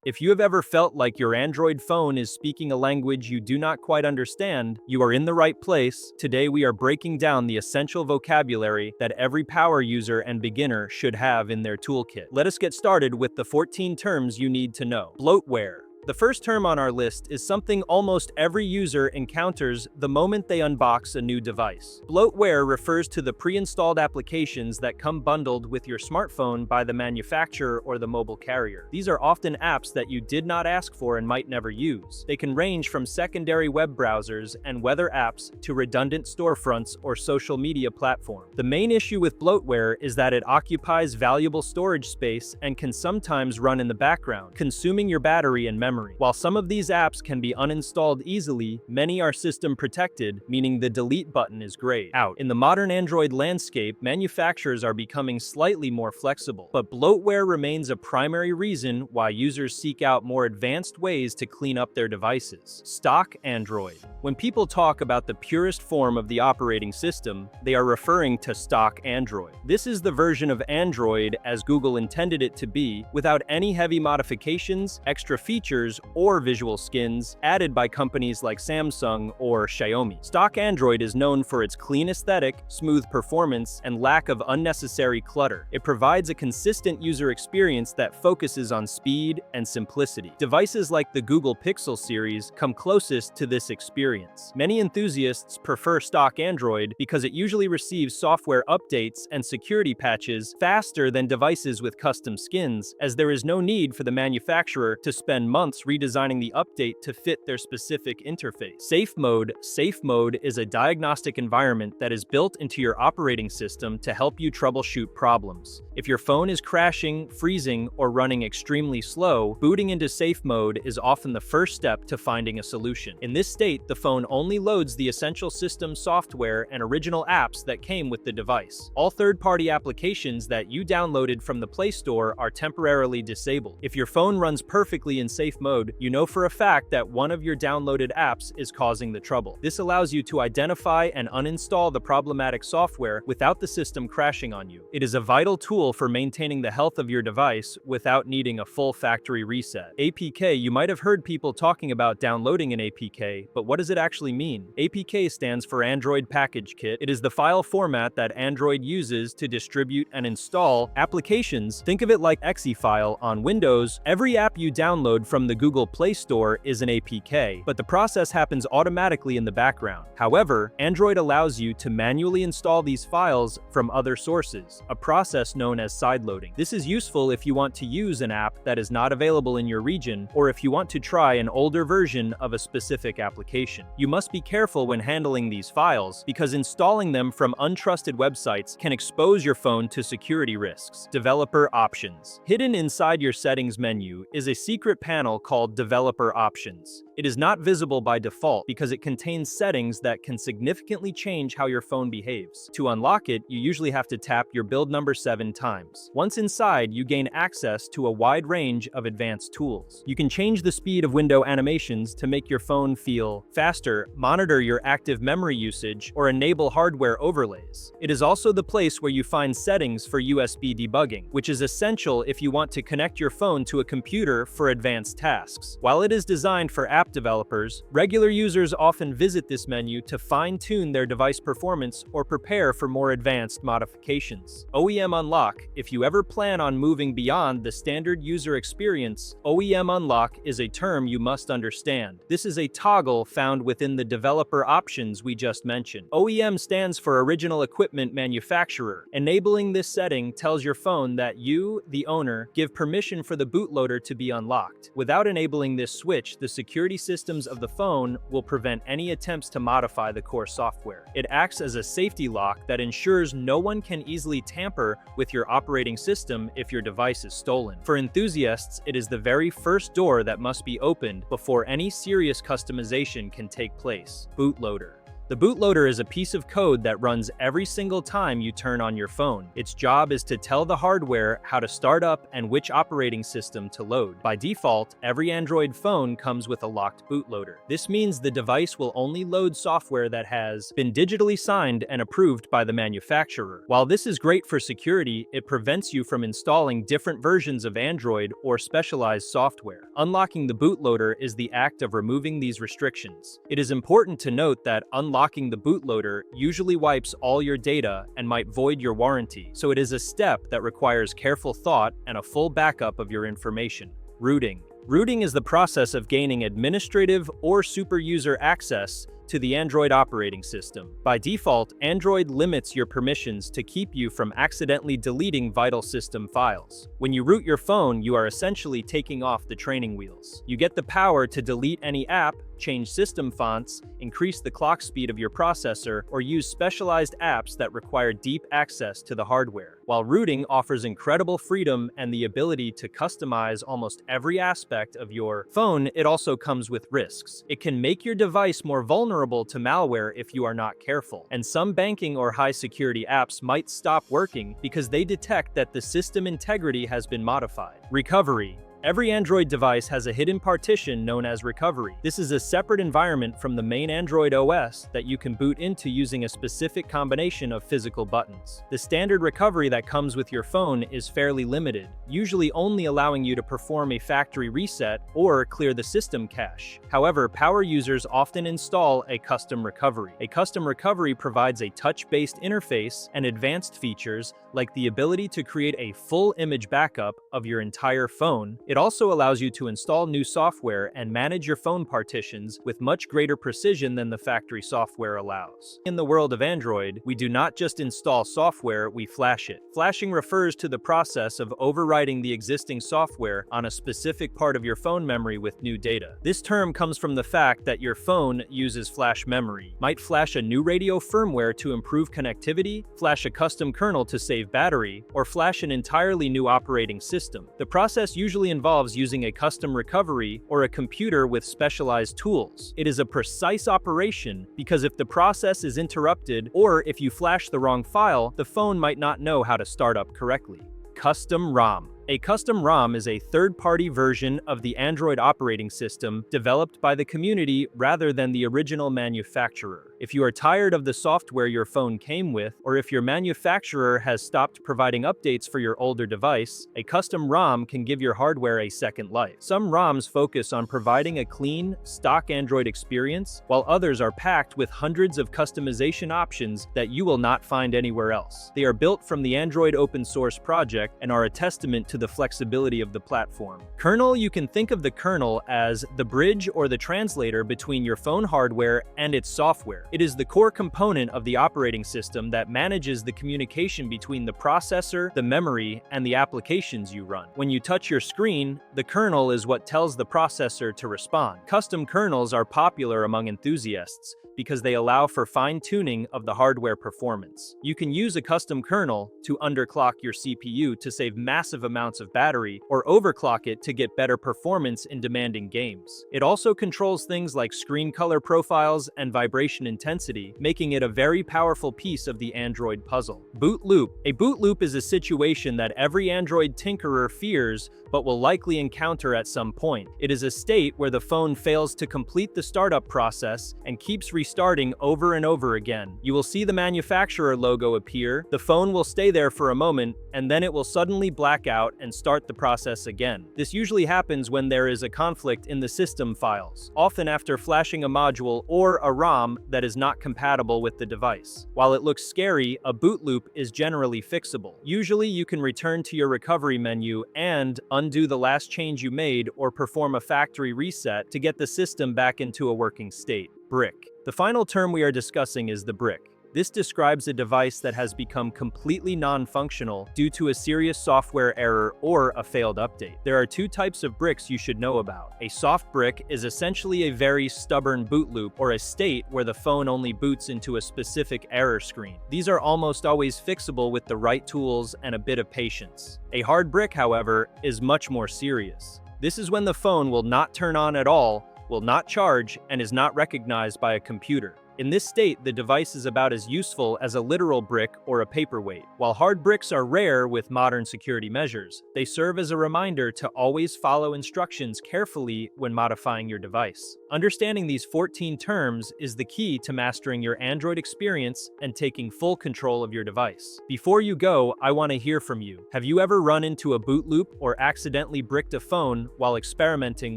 If you have ever felt like your Android phone is speaking a language you do not quite understand, you are in the right place. Today we are breaking down the essential vocabulary that every power user and beginner should have in their toolkit. Let us get started with the 14 terms you need to know. Bloatware. The first term on our list is something almost every user encounters the moment they unbox a new device. Bloatware refers to the pre-installed applications that come bundled with your smartphone by the manufacturer or the mobile carrier. These are often apps that you did not ask for and might never use. They can range from secondary web browsers and weather apps to redundant storefronts or social media platforms. The main issue with bloatware is that it occupies valuable storage space and can sometimes run in the background, consuming your battery and memory. While some of these apps can be uninstalled easily, many are system protected, meaning the delete button is grayed out. In the modern Android landscape, manufacturers are becoming slightly more flexible, but bloatware remains a primary reason why users seek out more advanced ways to clean up their devices. Stock Android. When people talk about the purest form of the operating system, they are referring to stock Android. This is the version of Android as Google intended it to be, without any heavy modifications, extra features, or visual skins added by companies like Samsung or Xiaomi. Stock Android is known for its clean aesthetic, smooth performance, and lack of unnecessary clutter. It provides a consistent user experience that focuses on speed and simplicity. Devices like the Google Pixel series come closest to this experience. Many enthusiasts prefer stock Android because it usually receives software updates and security patches faster than devices with custom skins, as there is no need for the manufacturer to spend months redesigning the update to fit their specific interface. Safe Mode. Safe Mode is a diagnostic environment that is built into your operating system to help you troubleshoot problems. If your phone is crashing, freezing, or running extremely slow, booting into Safe Mode is often the first step to finding a solution. In this state, the phone only loads the essential system software and original apps that came with the device. All third-party applications that you downloaded from the Play Store are temporarily disabled. If your phone runs perfectly in Safe Mode, you know for a fact that one of your downloaded apps is causing the trouble. This allows you to identify and uninstall the problematic software without the system crashing on you. It is a vital tool for maintaining the health of your device without needing a full factory reset. APK. You might have heard people talking about downloading an APK, but what does it actually mean? APK stands for Android Package Kit. It is the file format that Android uses to distribute and install applications. Think of it like exe file on Windows. Every app you download from the Google Play Store is an APK, but the process happens automatically in the background. However, Android allows you to manually install these files from other sources, a process known as sideloading. This is useful if you want to use an app that is not available in your region, or if you want to try an older version of a specific application. You must be careful when handling these files, because installing them from untrusted websites can expose your phone to security risks. Developer Options. Hidden inside your settings menu is a secret panel called Developer Options. It is not visible by default because it contains settings that can significantly change how your phone behaves. To unlock it, you usually have to tap your build number 7 times. Once inside, you gain access to a wide range of advanced tools. You can change the speed of window animations to make your phone feel faster, monitor your active memory usage, or enable hardware overlays. It is also the place where you find settings for USB debugging, which is essential if you want to connect your phone to a computer for advanced tasks. While it is designed for app developers, regular users often visit this menu to fine-tune their device performance or prepare for more advanced modifications. OEM Unlock. If you ever plan on moving beyond the standard user experience, OEM Unlock is a term you must understand. This is a toggle found within the developer options we just mentioned. OEM stands for Original Equipment Manufacturer. Enabling this setting tells your phone that you, the owner, give permission for the bootloader to be unlocked. Without enabling this switch, the security systems of the phone will prevent any attempts to modify the core software. It acts as a safety lock that ensures no one can easily tamper with your operating system if your device is stolen. For enthusiasts, it is the very first door that must be opened before any serious customization can take place. Bootloader. The bootloader is a piece of code that runs every single time you turn on your phone. Its job is to tell the hardware how to start up and which operating system to load. By default, every Android phone comes with a locked bootloader. This means the device will only load software that has been digitally signed and approved by the manufacturer. While this is great for security, it prevents you from installing different versions of Android or specialized software. Unlocking the bootloader is the act of removing these restrictions. It is important to note that unlocking the bootloader usually wipes all your data and might void your warranty, so it is a step that requires careful thought and a full backup of your information. Rooting. Rooting is the process of gaining administrative or superuser access to the Android operating system. By default, Android limits your permissions to keep you from accidentally deleting vital system files. When you root your phone, you are essentially taking off the training wheels. You get the power to delete any app, change system fonts, increase the clock speed of your processor, or use specialized apps that require deep access to the hardware. While rooting offers incredible freedom and the ability to customize almost every aspect of your phone, it also comes with risks. It can make your device more vulnerable to malware if you are not careful, and some banking or high-security apps might stop working because they detect that the system integrity has been modified. Recovery. Every Android device has a hidden partition known as recovery. This is a separate environment from the main Android OS that you can boot into using a specific combination of physical buttons. The standard recovery that comes with your phone is fairly limited, usually only allowing you to perform a factory reset or clear the system cache. However, power users often install a custom recovery. A custom recovery provides a touch-based interface and advanced features like the ability to create a full image backup of your entire phone. It also allows you to install new software and manage your phone partitions with much greater precision than the factory software allows. In the world of Android, we do not just install software, we flash it. Flashing refers to the process of overwriting the existing software on a specific part of your phone memory with new data. This term comes from the fact that your phone uses flash memory. Might flash a new radio firmware to improve connectivity, flash a custom kernel to save battery, or flash an entirely new operating system. The process usually involves using a custom recovery or a computer with specialized tools. It is a precise operation because if the process is interrupted or if you flash the wrong file, the phone might not know how to start up correctly. Custom ROM. A custom ROM is a third-party version of the Android operating system developed by the community rather than the original manufacturer. If you are tired of the software your phone came with, or if your manufacturer has stopped providing updates for your older device, a custom ROM can give your hardware a second life. Some ROMs focus on providing a clean, stock Android experience, while others are packed with hundreds of customization options that you will not find anywhere else. They are built from the Android open source project and are a testament to the flexibility of the platform. Kernel. You can think of the kernel as the bridge or the translator between your phone hardware and its software. It is the core component of the operating system that manages the communication between the processor, the memory, and the applications you run. When you touch your screen, the kernel is what tells the processor to respond. Custom kernels are popular among enthusiasts because they allow for fine-tuning of the hardware performance. You can use a custom kernel to underclock your CPU to save massive amounts of battery, or overclock it to get better performance in demanding games. It also controls things like screen color profiles and vibration intensity, making it a very powerful piece of the Android puzzle. Bootloop. A bootloop is a situation that every Android tinkerer fears but will likely encounter at some point. It is a state where the phone fails to complete the startup process and keeps restarting over and over again. You will see the manufacturer logo appear, the phone will stay there for a moment, and then it will suddenly black out and start the process again. This usually happens when there is a conflict in the system files, often after flashing a module or a ROM that is not compatible with the device. While it looks scary, a boot loop is generally fixable. Usually you can return to your recovery menu and undo the last change you made or perform a factory reset to get the system back into a working state. Brick. The final term we are discussing is the brick. This describes a device that has become completely non-functional due to a serious software error or a failed update. There are two types of bricks you should know about. A soft brick is essentially a very stubborn boot loop or a state where the phone only boots into a specific error screen. These are almost always fixable with the right tools and a bit of patience. A hard brick, however, is much more serious. This is when the phone will not turn on at all, will not charge, and is not recognized by a computer. In this state, the device is about as useful as a literal brick or a paperweight. While hard bricks are rare with modern security measures, they serve as a reminder to always follow instructions carefully when modifying your device. Understanding these 14 terms is the key to mastering your Android experience and taking full control of your device. Before you go, I want to hear from you. Have you ever run into a boot loop or accidentally bricked a phone while experimenting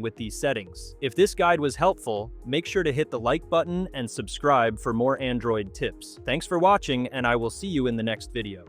with these settings? If this guide was helpful, make sure to hit the like button and subscribe for more Android tips. Thanks for watching, and I will see you in the next video.